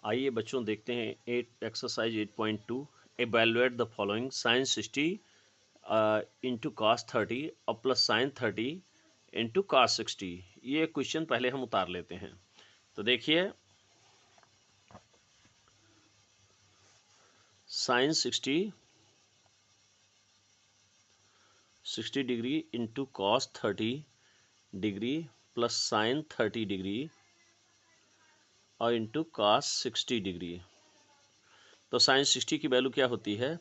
आइए बच्चों देखते हैं exercise 8.2 evaluate the following sine 60 into cos 30 और प्लस साइन 30 इंटू कास 60। ये क्वेश्चन पहले हम उतार लेते हैं। तो देखिए sine 60 degree into cos 30 degree plus sine 30 degree और इंटू कास 60 डिग्री। तो साइन 60 की वैल्यू क्या होती है?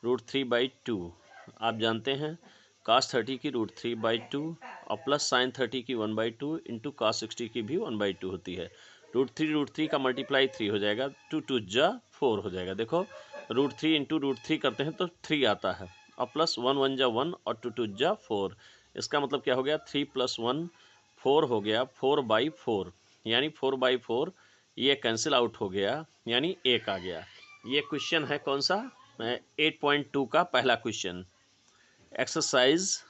√3/2। आप जानते हैं कास 30 की √3/2 और प्लस साइन 30 की 1/2 इंटू कास 60 की भी 1/2 होती है। √3 का मल्टीप्लाई 3 हो जाएगा, 2 2 जा 4 हो जाएगा। देखो √3 इंटू √3 करते हैं तो 3 आता है और प्लस 1 1 जा 1 और 2 2 जा 4। इसका मतलब क्या हो गया? 3 + 1 4 हो गया, 4/4 यानी 4/4 ये कैंसिल आउट हो गया यानी 1 आ गया। ये क्वेश्चन है कौन सा? 8.2 का पहला क्वेश्चन। एक्सरसाइज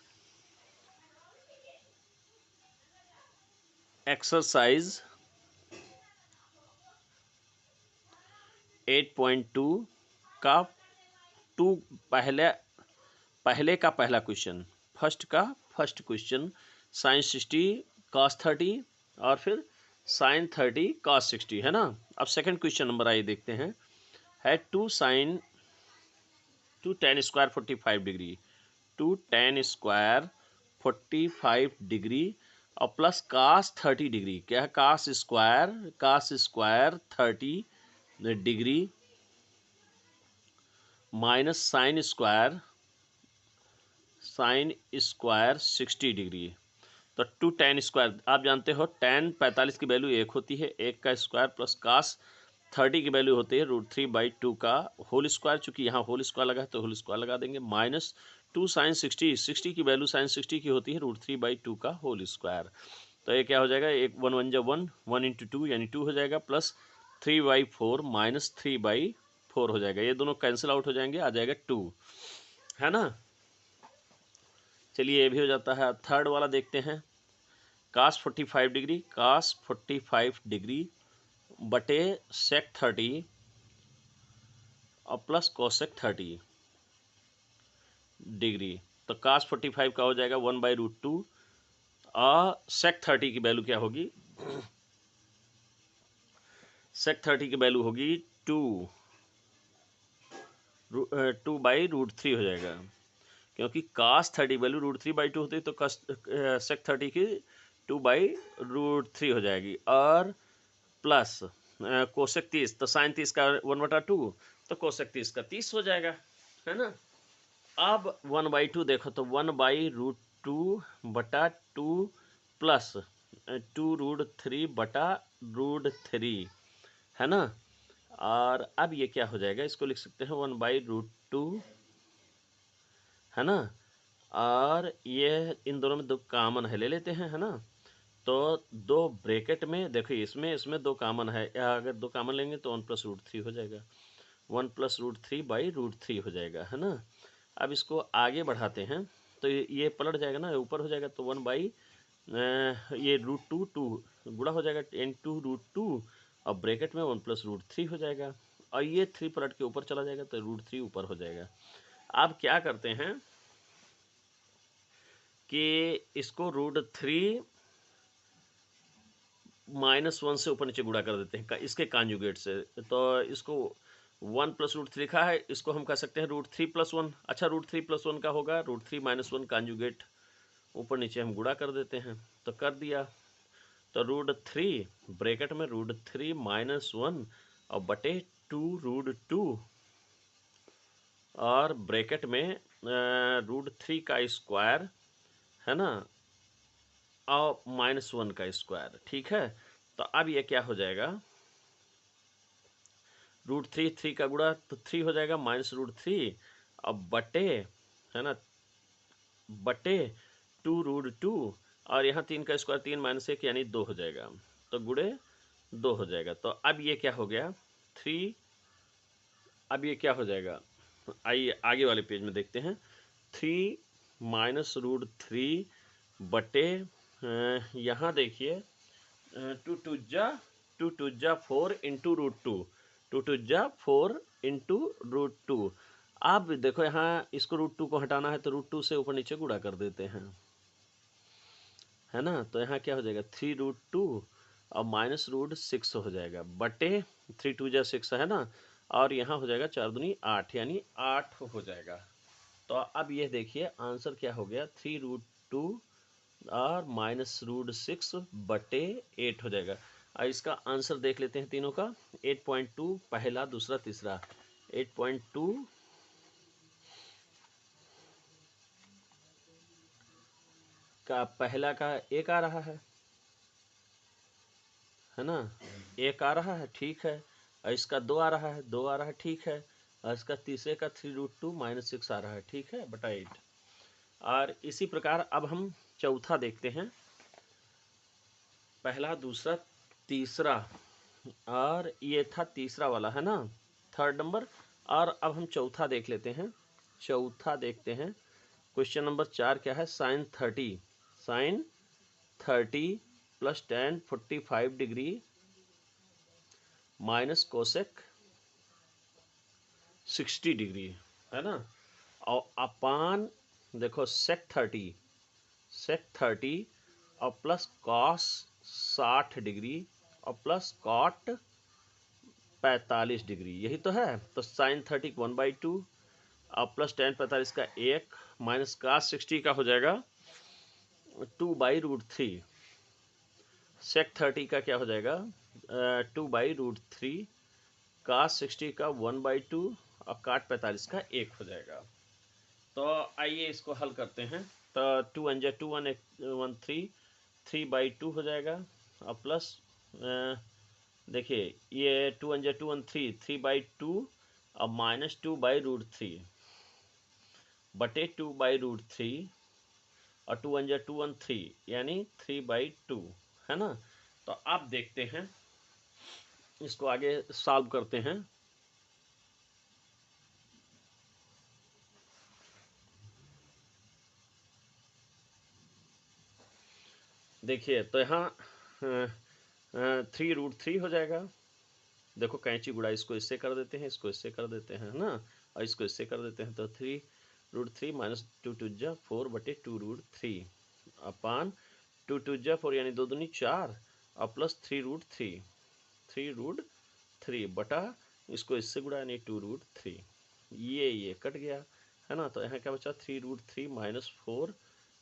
8.2 का पहले का पहला question, first question sign 60 cos 30 और फिर साइन 30 कॉस 60 है ना। अब सेकंड क्वेश्चन नंबर आइए देखते हैं। है 2 tan square 45 degree, 2 tan square 45 degree और प्लस कास 30 डिग्री। क्या है? Cos square 30 degree minus sine square 60 degree. तो 2 tan स्क्वायर, आप जानते हो tan 45 की वैल्यू 1 होती है, 1 का स्क्वायर प्लस कास 30 की वैल्यू होती है √3/2 का होल स्क्वायर। चूंकि यहाँ होल स्क्वायर लगा है तो होल स्क्वायर लगा देंगे, माइनस 2 साइन 60 की वैल्यू साइन 60 की होती है √3/2 का होल स्क्वायर। तो ये क्या हो जाएगा? 1 1 1 जा 1, 1 × 2 यानी 2 हो जाएगा, प्लस 3/4 माइनस 3/4 हो जाएगा। ये दोनों कैंसिल आउट हो जाएंगे, आ जाएगा 2, है ना। चलिए ये भी हो जाता है। थर्ड वाला देखते हैं। कास 45 डिग्री बटे सेक 30 और प्लस कोसेक 30 डिग्री। तो कास 45 का हो जाएगा 1/√2 और सेक 30 की वैल्यू क्या होगी? सेक 30 की वैल्यू होगी 2/√3 हो जाएगा, क्योंकि कास 30 वैल्यू √3/2 होती है तो सेक 30 की 2/√3 हो जाएगी। और प्लस कोसेक 30, तो साइन 30 का 1/2 तो कोसेक 30 का 30 हो जाएगा, है ना। अब 1/2 देखो तो 1/√2/2 प्लस 2√3/√3 है ना। और अब ये क्या हो जाएगा? इसको लिख सकते हैं 1/√2, है ना। और ये इन दोनों में 2 कॉमन है, ले लेते हैं, है ना। तो 2 ब्रैकेट में देखो, इसमें 2 कॉमन है, या अगर 2 कॉमन लेंगे तो 1 + √3 हो जाएगा, 1 + √3/√3 हो जाएगा, है ना। अब इसको आगे बढ़ाते हैं तो ये पलट जाएगा ना, ऊपर हो जाएगा, तो 1 ये √2 गुणा हो जाएगा into √2 और ब्रैकेट में 1 + √3 हो जाएगा, और ये 3 पलट के ऊपर चला जाएगा तो √3 ऊपर हो जाएगा। अब क्या करते हैं कि इसको √3 -1 से ऊपर नीचे गुणा कर देते हैं इसके कॉन्जुगेट से। तो इसको 1 + √3 लिखा है, इसको हम कह सकते हैं √3 + 1। अच्छा, √3 + 1 का होगा √3 - 1 कॉन्जुगेट, ऊपर नीचे हम गुणा कर देते हैं, तो कर दिया। तो √3 ब्रैकेट में √3 - 1 और बटे 2√2 और ब्रैकेट में √3 का स्क्वायर, है ना, और -1 का स्क्वायर, ठीक है। तो अब ये क्या हो जाएगा? √3 3 का गुणा तो 3 हो जाएगा, -√3 अब बटे, है ना, बटे 2√2 और यहाँ 3 का स्क्वायर 3 - 1 यानी 2 हो जाएगा, तो गुणे 2 हो जाएगा। तो अब ये क्या हो गया? 3। अब ये क्या हो जाएगा? आइए आगे वाले पेज में देखते हैं। 3 - √3 बटे यहाँ देखिए 2 2 जा टू टू जा 4 into root two, two two जा 4 इंटू रूट टू। आप देखो यहाँ इसको रूट टू को हटाना है तो रूट टू से ऊपर नीचे गुणा कर देते हैं, है ना। तो यहाँ क्या हो जाएगा 3√2 और माइनस रूट 6 हो जाएगा बटे 3 2 जा 6 है ना, और यहाँ हो जाएगा 4 दूनी 8 यानी 8 हो जाएगा। तो अब ये देखिए आंसर क्या हो गया 3√2 और माइनस रूट 6 बटे 8 हो जाएगा। और इसका आंसर देख लेते हैं तीनों का। 8.2 पहला, दूसरा, तीसरा। 8.2 का पहला का एक आ रहा है ना, एक आ रहा है, ठीक है। और इसका 2 आ रहा है, 2 आ रहा है, ठीक है। और इसका तीसरे का 3√2 माइनस 6 आ रहा है, ठीक है, बटा 8। और इसी प्रकार अब हम चौथा देखते हैं, पहला, दूसरा, तीसरा, और ये था तीसरा वाला, है ना, थर्ड नंबर। और अब हम चौथा देख लेते हैं। चौथा देखते हैं, क्वेश्चन नंबर 4 क्या है, sine 30 plus ten 45 degree minus cosec 60 degree, है ना। और अपान देखो सेक 30 और प्लस कॉस 60 डिग्री और प्लस कॉट 45 डिग्री, यही तो है। तो साइन 30 1/2 और प्लस टेन 45 का 1 माइनस कॉस 60 का हो जाएगा 2/√3। सेक 30 का क्या हो जाएगा 2/√3, कॉस 60 का 1/2 और काट 45 का 1 हो जाएगा। तो आइए इसको हल करते हैं। तो 2 1 जा 2 1 1 3/2 हो जाएगा और प्लस देखिए ये 2 1 जा 2 1 3/2 और माइनस 2/√3 बटे 2/√3 और 2 1 जा 2 1 3 यानी 3/2, है ना। तो आप देखते हैं इसको आगे सॉल्व करते हैं। देखिए तो यहाँ 3√3 हो जाएगा। देखो कैंची गुड़ा, इसको इससे कर देते हैं, इसको इससे कर देते हैं, है ना, और इसको इससे कर देते हैं। तो 3√3 माइनस 2 2 जा 4 बटे 2√3 अपान 2 2 जा 4 यानी 2 दूनी 4 और प्लस 3√3 बटा इसको इससे गुड़ा यानी 2√3, ये कट गया, है ना। तो यहाँ क्या बचा 3√3 माइनस 4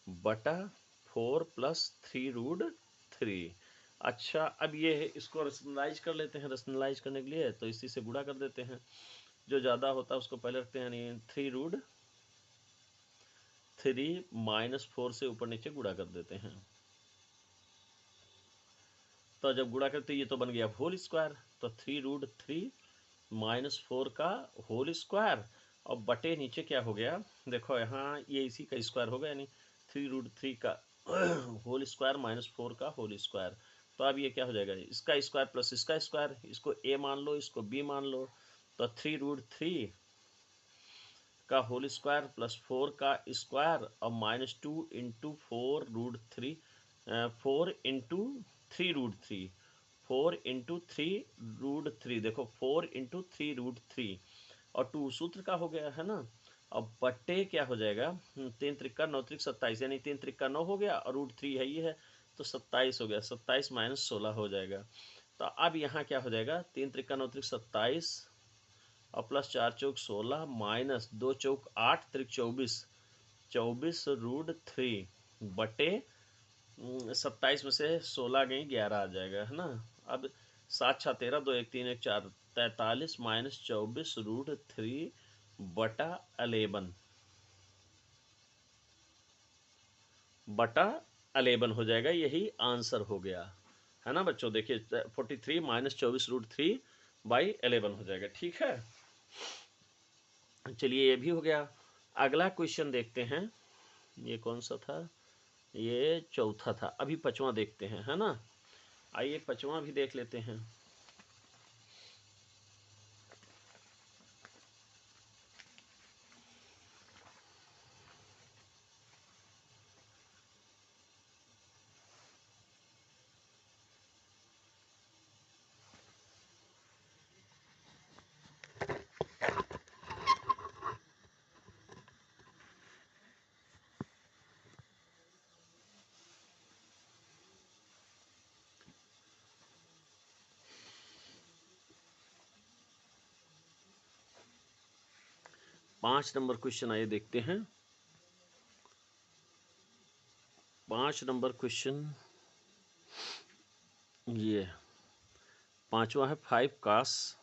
बटा 4 प्लस 3√3। अच्छा अब ये है, इसको रैशनलाइज कर लेते हैं। रैशनलाइज करने के लिए तो इसी से गुणा कर देते हैं, जो ज़्यादा होता है उसको पहले रखते हैं, यानी 3√3 माइनस 4 से ऊपर नीचे गुणा कर देते हैं। तो जब गुणा करते ये तो बन गया होल स्क्वायर। तो 3√3 माइनस 4 का होल स्क्वायर और बटे नीचे क्या हो गया, देखो यहाँ ये इसी का स्क्वायर होगा, यानी 3√3 का होल स्क्वायर माइनस 4 का होल स्क्वायर। तो अब ये क्या हो जाएगा, इसका स्क्वायर प्लस इसका स्क्वायर, इसको a मान लो, इसको b मान लो। तो 3√3 का होल स्क्वायर प्लस 4 का स्क्वायर और माइनस 2 इंटू 4√3 4 इंटू 3√3 4 इंटू 3√3, देखो 4 इंटू 3√3 और 2 सूत्र का हो गया, है ना। अब बट्टे क्या हो जाएगा 3 त्रिका 9 त्रिक 27, यानी 3 त्रिका 9 हो गया और √3 है ये है तो 27 हो गया। 27 माइनस 16 हो जाएगा। तो अब यहाँ क्या हो जाएगा 3 त्रिका 9 त्रिक 27 और प्लस 4 चौक 16 माइनस 2 चौक 8 त्रिक 24 24√3 बटे 27 में से 16 गई 11 आ जाएगा, है ना। अब 7 6 13 2 1 3 1 4 43 माइनस 24√3 बटा 11 हो जाएगा। यही आंसर हो गया, है ना बच्चों। देखिए 43 माइनस 24√3/11 हो जाएगा, ठीक है। चलिए ये भी हो गया। अगला क्वेश्चन देखते हैं, ये कौन सा था, ये चौथा था। अभी पांचवा देखते हैं, है ना। आइए पांचवा भी देख लेते हैं। 5 नंबर क्वेश्चन आइए देखते हैं। 5 नंबर क्वेश्चन ये 5वां है 5 cos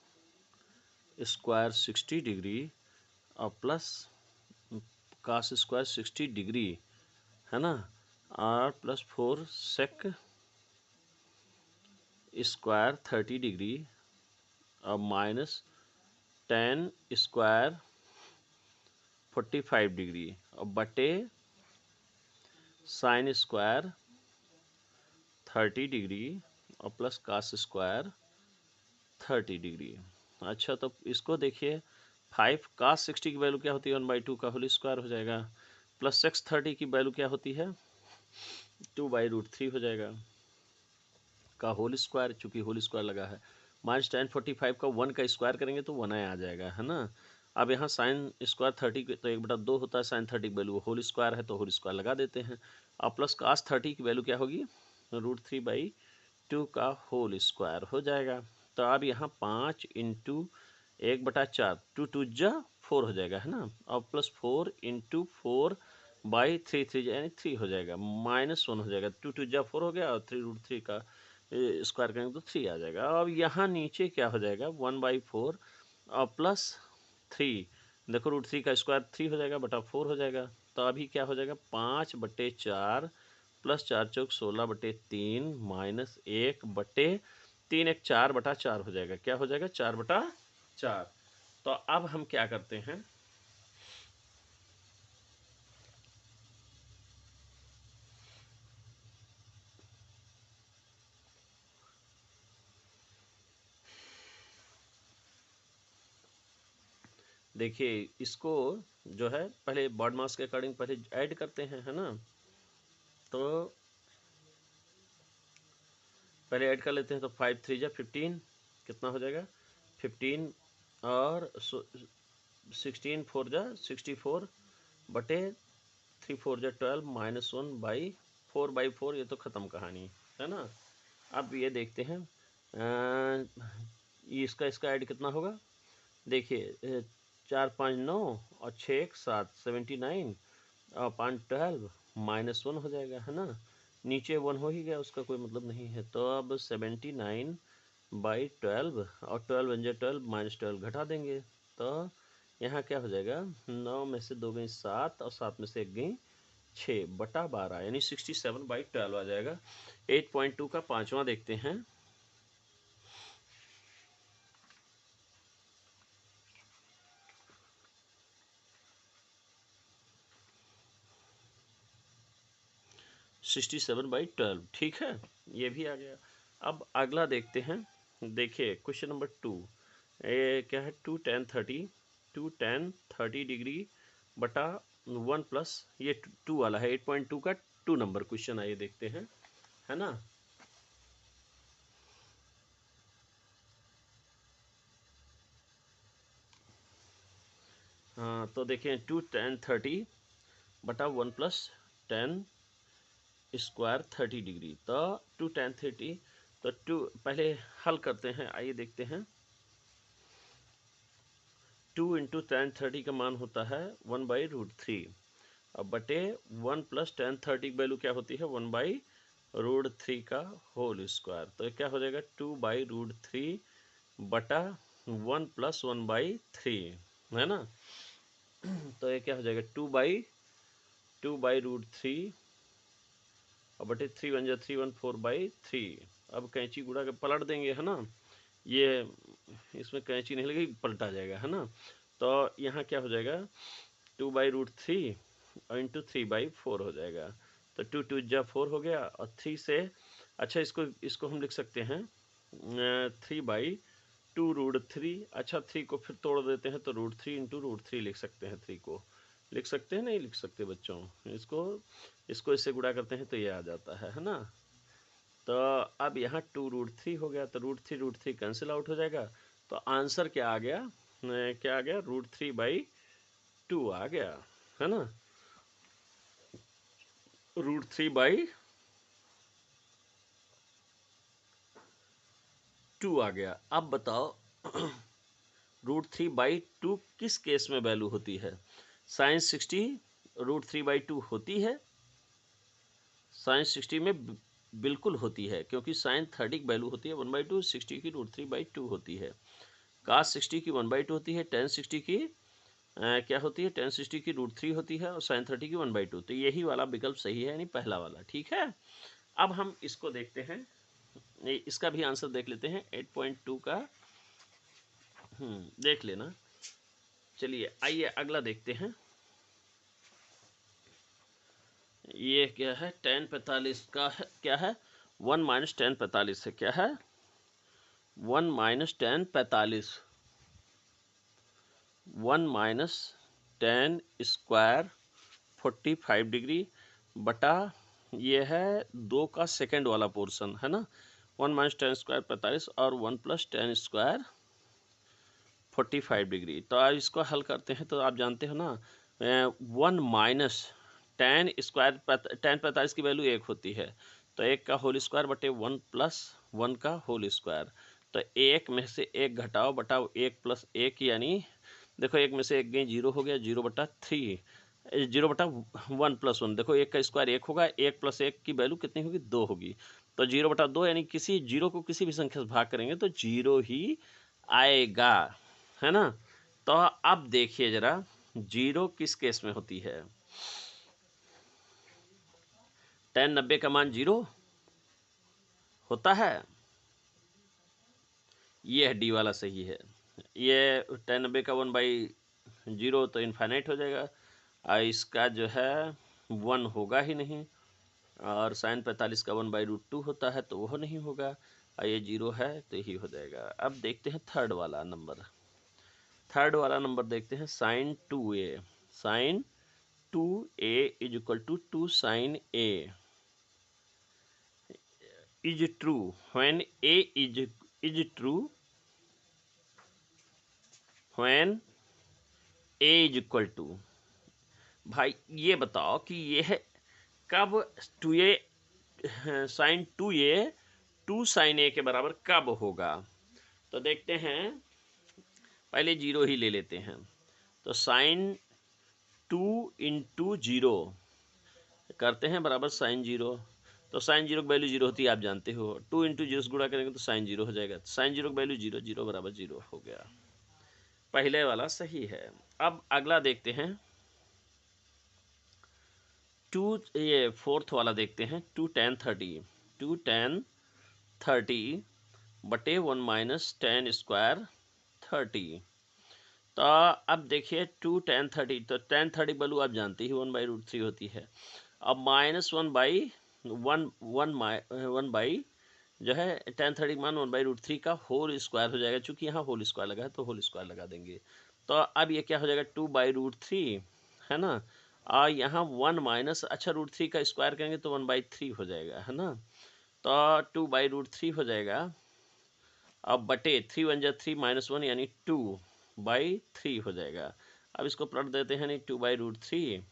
स्क्वायर 60 डिग्री और प्लस cos स्क्वायर 60 डिग्री है ना, और प्लस 4 sec स्क्वायर 30 डिग्री और माइनस 10 स्क्वायर 45 डिग्री और बटे साइन स्क्वायर 30 डिग्री और प्लस कास स्क्वायर 30 डिग्री। अच्छा, तो इसको देखिए 5 कास 60 की वैल्यू क्या होती है 1/2 का होल स्क्वायर हो जाएगा, प्लस सेक्स 30 की वैल्यू क्या होती है 2/√3 हो जाएगा का होल स्क्वायर, चूंकि होल स्क्वायर लगा है, माइनस 1045 का 1 का स्क्वायर करेंगे तो 1 आ जाएगा, है ना। अब यहाँ साइन स्क्वायर 30 तो 1/2 होता है, साइन 30 की वैल्यू होल स्क्वायर है तो होल स्क्वायर लगा देते हैं। अब प्लस कास 30 की वैल्यू क्या होगी √3/2 का होल स्क्वायर हो जाएगा। तो अब यहाँ 5 × 1/4 2 जा 4 हो जाएगा, है ना, और प्लस 4 × 4/3 3 यानी 3 हो जाएगा, -1 हो जाएगा, 2 जा 4 हो गया और 3√3 का स्क्वायर करेंगे तो 3 आ जाएगा। अब यहाँ नीचे क्या हो जाएगा 1/4 और प्लस 3, देखो √3 का स्क्वायर 3 हो जाएगा बटा 4 हो जाएगा। तो अभी क्या हो जाएगा 5/4 प्लस 4 चौक 16/3 माइनस 1/3 1 4/4 हो जाएगा। क्या हो जाएगा 4/4। तो अब हम क्या करते हैं, देखिए इसको जो है पहले बॉड मास के अकॉर्डिंग पहले ऐड करते हैं, है ना। तो पहले ऐड कर लेते हैं, तो 5 3 जा 15 कितना हो जाएगा 15 और 16 4 जा 64 बटे 3 4 जा 12 -1/4 ये तो ख़त्म कहानी, है ना। अब ये देखते हैं इसका ऐड कितना होगा, देखिए 4 5 9 और 6 1 7 79 और 5 12 -1 हो जाएगा, है ना। नीचे 1 हो ही गया, उसका कोई मतलब नहीं है। तो अब 79/12 और 12 × 12 -12 घटा देंगे, तो यहाँ क्या हो जाएगा 9 में से 2 गई 7 और 7 में से 1 गई 6/12 यानी 67/12 आ जाएगा। 8.2 का 5वां देखते हैं। 67/12 ठीक है, ये भी आ गया। अब अगला देखते हैं, देखिए क्वेश्चन नंबर 2 क्या है 2 tan 30 डिग्री बटा 1 प्लस ये 2 वाला है 8.2 का 2 नंबर क्वेश्चन आइए देखते हैं, है ना। हाँ, तो देखिए 2 tan 30 बटा 1 प्लस 10 स्क्वायर 30 डिग्री, तो 2 tan 30 तो 2 पहले हल करते हैं, आइए देखते हैं। 2 × tan 30 का मान होता है 1/√3 अब बटे 1 + tan 30 की वैल्यू क्या होती है 1/√3 का होल स्क्वायर, तो क्या हो जाएगा 2/√3 बटा 1 + 1/3, है ना। तो ये क्या हो जाएगा 2/√3 और बटे 3 × 1 = 3 1 4/3। अब कैंची गुड़ा के पलट देंगे, है ना, ये इसमें कैंची नहीं लगेगी, पलटा जाएगा, है ना। तो यहाँ क्या हो जाएगा 2/√3 और इंटू 3/4 हो जाएगा, तो 2 2 जा 4 हो गया और 3 से, अच्छा इसको हम लिख सकते हैं 3/2√3। अच्छा 3 को फिर तोड़ देते हैं तो √3 × √3 लिख सकते हैं, 3 को लिख सकते हैं, नहीं लिख सकते बच्चों, इसको इससे गुणा करते हैं तो ये आ जाता है ना। तो अब यहाँ 2√3 हो गया, तो √3 कैंसिल आउट हो जाएगा, तो आंसर क्या आ गया √3/2 आ गया, है ना, √3/2 आ गया। अब बताओ √3/2 किस केस में वैल्यू होती है? sin60 √3/2 होती है, sin60 में बिल्कुल होती है, क्योंकि sin30 की वैल्यू होती है 1/2, 60 की √3/2 होती है, cos60 की 1/2 होती है, tan60 की क्या होती है, tan60 की √3 होती है, और sin30 की 1/2। तो यही वाला विकल्प सही है, यानी पहला वाला। ठीक है, अब हम इसको देखते हैं, इसका भी आंसर देख लेते हैं 8.2 का। देख लेना। चलिए आइए अगला देखते हैं। ये क्या है, tan 45 का है, क्या है 1 - tan 45 है, क्या है 1 - tan 45, 1 - tan स्क्वायर 45 डिग्री बटा ये है 2 का सेकंड वाला पोर्शन है ना, 1 - tan स्क्वायर 45 और 1 + tan स्क्वायर 45 डिग्री। तो आज इसको हल करते हैं, तो आप जानते हो ना 1 - tan स्क्वायर tan 45 की वैल्यू 1 होती है, तो 1 का होल स्क्वायर बटे 1 + 1 का होल स्क्वायर। तो 1 में से 1 घटाओ बटाओ 1 + 1, यानी देखो 1 में से 1 गई 0 हो गया, 0/3, 0/1 + 1। देखो 1 का स्क्वायर 1 होगा, 1 + 1 की वैल्यू कितनी होगी, 2 होगी। तो 0/2, यानी किसी जीरो को किसी भी संख्या से भाग करेंगे तो 0 ही आएगा, है ना। तो अब देखिए जरा, 0 किस केस में होती है? tan 90 का मान 0 होता है, ये डी वाला सही है। ये tan 90 का 1/0 तो इन्फाइनाइट हो जाएगा, और इसका जो है 1 होगा ही नहीं, और sin 45 का 1/√2 होता है तो वह नहीं होगा, और ये 0 है तो यही हो जाएगा। अब देखते हैं थर्ड वाला नंबर। थर्ड वाला नंबर देखते हैं, sin 2a, sin 2a = 2 sin a is true when a is true when a is equal to। भाई ये बताओ कि यह कब 2a sin 2a 2 sin a के बराबर कब होगा? तो देखते हैं, पहले 0 ही ले लेते हैं। तो sin 2 × 0 करते हैं बराबर sin 0। तो sin 0 की वैल्यू 0 होती है, आप जानते हो। 2 × 0 से गुणा करेंगे तो sin 0 हो जाएगा। sin 0 की वैल्यू 0, 0 = 0 हो गया। पहले वाला सही है। अब अगला देखते हैं, ये फोर्थ वाला देखते हैं, 2 tan 30, 2 tan 30 बटे 1 - tan स्क्वायर 30। तो अब देखिए 2 tan 30, तो tan 30 वैल्यू आप जानते ही 1/√3 होती है। अब -1/1 जो है tan 30 मान 1/√3 का होल स्क्वायर हो जाएगा, चूंकि यहाँ होल स्क्वायर लगा है तो होल स्क्वायर लगा देंगे। तो अब ये क्या हो जाएगा, 2/√3 है ना, और यहाँ 1 अच्छा √3 का स्क्वायर करेंगे तो 1/3 हो जाएगा, है ना। तो 2/√3 हो जाएगा। अब बटे 3 × 1 = 3 - 1 यानी 2/3 हो जाएगा। अब इसको पलट देते हैं, नहीं 2/√3,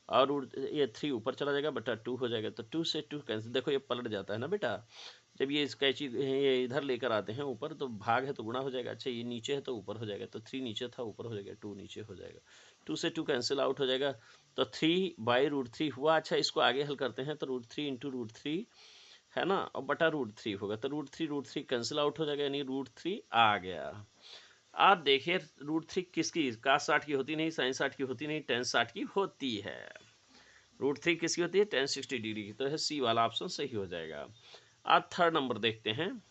और ये 3 ऊपर चला जाएगा बटा 2 हो जाएगा। तो 2 से 2 कैंसिल, देखो ये पलट जाता है ना बेटा, जब ये कैंची ये इधर लेकर आते हैं ऊपर तो भाग है तो गुणा हो जाएगा। अच्छा ये नीचे है तो ऊपर हो जाएगा, तो 3 नीचे था ऊपर हो जाएगा, 2 नीचे हो जाएगा, 2 से 2 कैंसिल आउट हो जाएगा। तो 3/√3 हुआ। अच्छा इसको आगे हल करते हैं तो √3 × √3 है ना, और बटा √3 होगा, तो √3 कैंसिल आउट हो जाएगा, यानी √3 आ गया। आप देखिए √3 किसकी, cos 60 की होती नहीं, sin 60 की होती नहीं, tan 60 की होती है। √3 किसकी होती है, tan 60 डिग्री की। तो है सी वाला ऑप्शन सही हो जाएगा। अब थर्ड नंबर देखते हैं,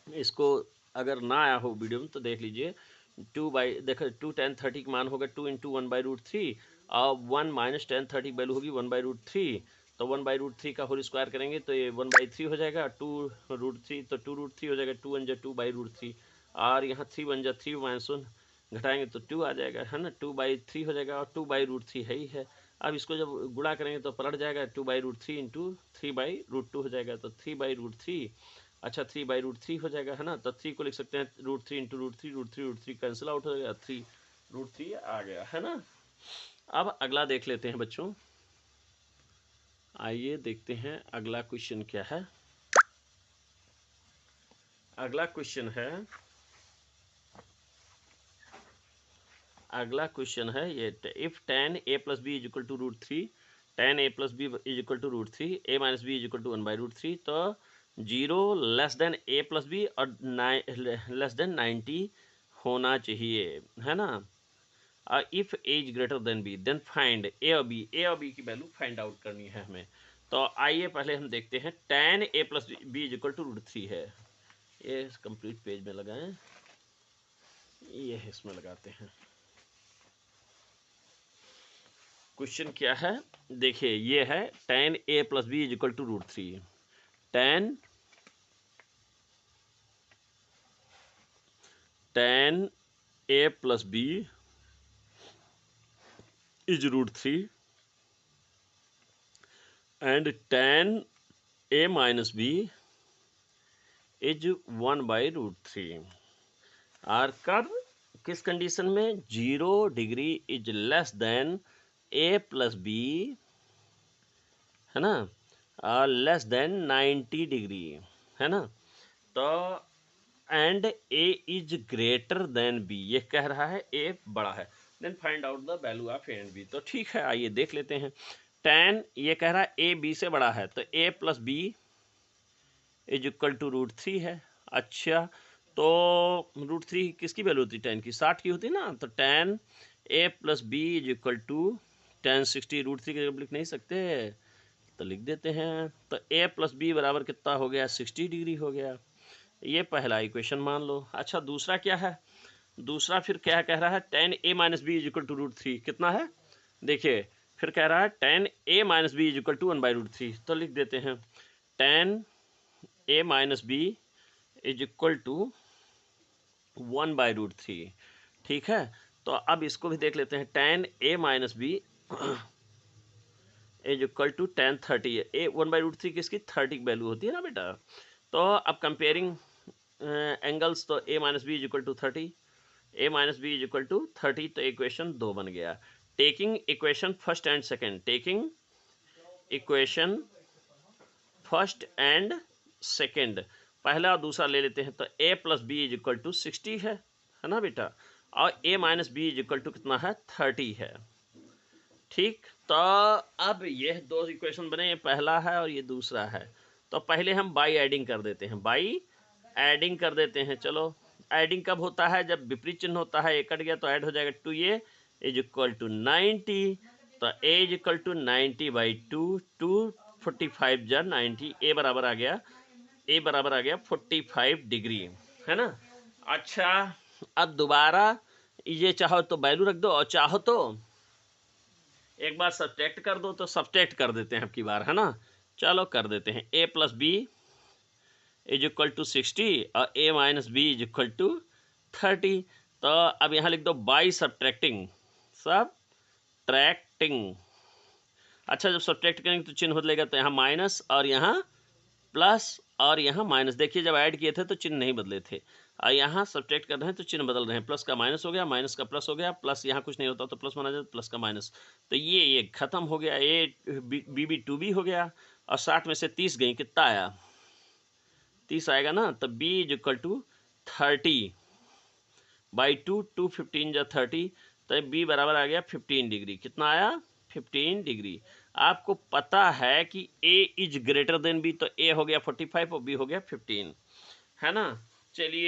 इसको अगर ना आया हो वीडियो में तो देख लीजिए। देखो 2 tan 30 का मान होगा 2 × 1/√3, और 1 - tan 30 की वैल्यू होगी 1/√3। तो 1/√3 का होल स्क्वायर करेंगे तो ये 1/3 हो जाएगा, 2√3 तो 2√3 हो जाएगा, 2 × 2/√3, और यहाँ 3 × 3 - 1 घटाएंगे तो 2 आ जाएगा, है ना, 2/3 हो जाएगा, और 2/√3 है ही है। अब इसको जब गुणा करेंगे तो पलट जाएगा, 2/√3 × 3/√2 हो जाएगा, तो 3/√3, अच्छा 3/√3 हो जाएगा, है ना। तो 3 को लिख सकते हैं √3 × √3, √3 कैंसिल आउट हो जाएगा, 3 √3 आ गया, है ना। अब अगला देख लेते हैं बच्चों। आइए देखते हैं अगला क्वेश्चन क्या है। अगला क्वेश्चन है ये, if tan a plus B is equal to √3, tan a plus B is equal to √3, a minus B is equal to 1/√3, तो 0 less than a plus B और लेस देन 90 होना चाहिए, है ना। If a is greater than b then find a और b की value find out करनी है हमें। तो आइए पहले हम देखते हैं tan a plus B is equal to √3 है। ये कंप्लीट पेज में लगाएं, ये इसमें लगाते हैं। क्वेश्चन क्या है, देखिए ये है tan a plus B is equal to √3। tan a plus B is √3 and tan a minus B is 1/√3 आर कर किस कंडीशन में, 0 degree is less than a plus B, है ना, लेस देन 90 डिग्री, है ना। तो and a is greater than b, ये कह रहा है a बड़ा है, then find out the value of a and b। तो ठीक है, आइए देख लेते हैं। tan ये कह रहा है a b से बड़ा है, तो a plus B is equal to √3 है। अच्छा, तो √3 किसकी वैल्यू होती है, tan की, 60 की होती है ना। तो tan a plus B is equal to tan 60, √3 के जगह लिख नहीं सकते तो लिख देते हैं। तो a प्लस बी बराबर कितना हो गया, 60 डिग्री हो गया। ये पहला इक्वेशन मान लो। अच्छा, दूसरा क्या है, दूसरा फिर क्या कह रहा है, tan a minus B is equal to √3 कितना है, देखिए फिर कह रहा है tan a minus B is equal to 1/√3, तो लिख देते हैं tan a minus B is equal to 1/√3। ठीक है, तो अब इसको भी देख लेते हैं। tan a minus B is equal to tan 30 है। a 1/√3 किसकी, 30 की वैल्यू होती है ना बेटा। तो अब कंपेयरिंग एंगल्स, तो a minus B is equal to 30, a minus B is equal to 30, तो इक्वेशन 2 बन गया। Taking equation first and second, taking equation first and second, पहला और दूसरा ले लेते हैं। तो a plus B is equal to 60 है ना बेटा, और a minus B is equal to कितना है, 30 है। ठीक, तो अब ये दो इक्वेशन बने, ये पहला है और ये दूसरा है। तो पहले हम बाई एडिंग कर देते हैं, बाई एडिंग कर देते हैं। चलो, एडिंग कब होता है, जब विपरीत चिन्ह होता है, एक कट गया तो ऐड हो जाएगा 2a इज इक्वल टू 90, तो a इज इक्वल टू 90/2, 245 जा 90, a बराबर आ गया 45 डिग्री, है ना। अच्छा, अब दोबारा ये चाहो तो वैल्यू रख दो और चाहो तो एक बार सब्ट्रैक्ट कर दो, तो सब्ट्रैक्ट कर देते हैं अब की बार, है ना। चलो कर देते हैं, a plus B is equal to 60 और a minus B is equal to 30। तो अब यहाँ लिख दो बाई सब्ट्रैक्टिंग, अच्छा, जब सब्ट्रैक्ट करेंगे तो चिन्ह बदलेगा, तो यहाँ माइनस और यहाँ प्लस और यहाँ माइनस। देखिए जब ऐड किए थे तो चिन्ह नहीं बदले थे, और यहाँ सब्ट्रैक्ट कर रहे हैं तो चिन्ह बदल रहे हैं। प्लस का माइनस हो गया, माइनस का प्लस हो गया, प्लस यहाँ कुछ नहीं होता तो प्लस माना जाए, प्लस का माइनस। तो ये खत्म हो गया, ए बी 2b हो गया, और 60 में से 30 गई, कितना आया, 30 आएगा ना। तो b इज इक्वल टू 30/2, 215 जा 30, तो b बराबर आ गया 15 डिग्री। कितना आया, 15 डिग्री। आपको पता है कि a is greater than b, तो a हो गया 45 और b हो गया 15, है ना। चलिए